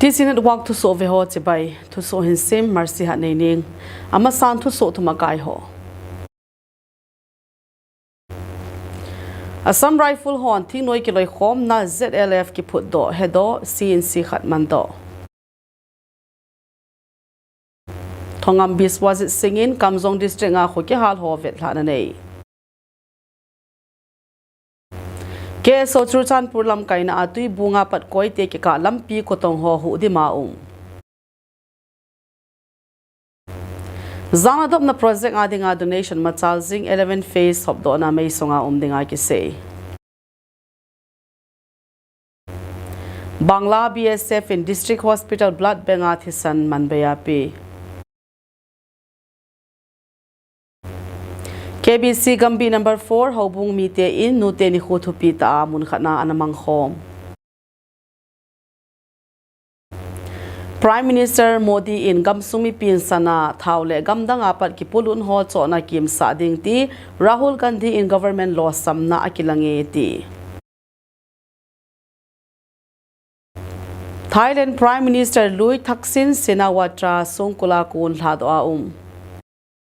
Tisinat wak thusoh ve ho chibai thusoh hin sim marsi ha nei ning ama san thusoh thumakai ho Assam rifle hon thi noi ki loi khom na ZLF ki phut do hedo CNC khat man do Thongam biswazit singin Kamzong district nga kho ki hal ho vet hla na nei Ke so churchan purlam kaina atui bunga pat koi te ki ka lampi ko tong ho hu di maung Zana dop na project adinga donation machalzing 11 phase hop do na mai songa dinga ki se Bangla BSF in district hospital blood bank athisan manbeya pe KBC Gambi number 4 Hobung Mite in Nute ni Khutupi ta mun khana anamang khom Prime Minister Modi in Gamsumi pin sana thaule gamdang apat ki pulun ho chona kim sa ding ti Rahul Gandhi in government law samna akilange ti Thailand Prime Minister Lui Thaksin Shinawatra Songkula kun thado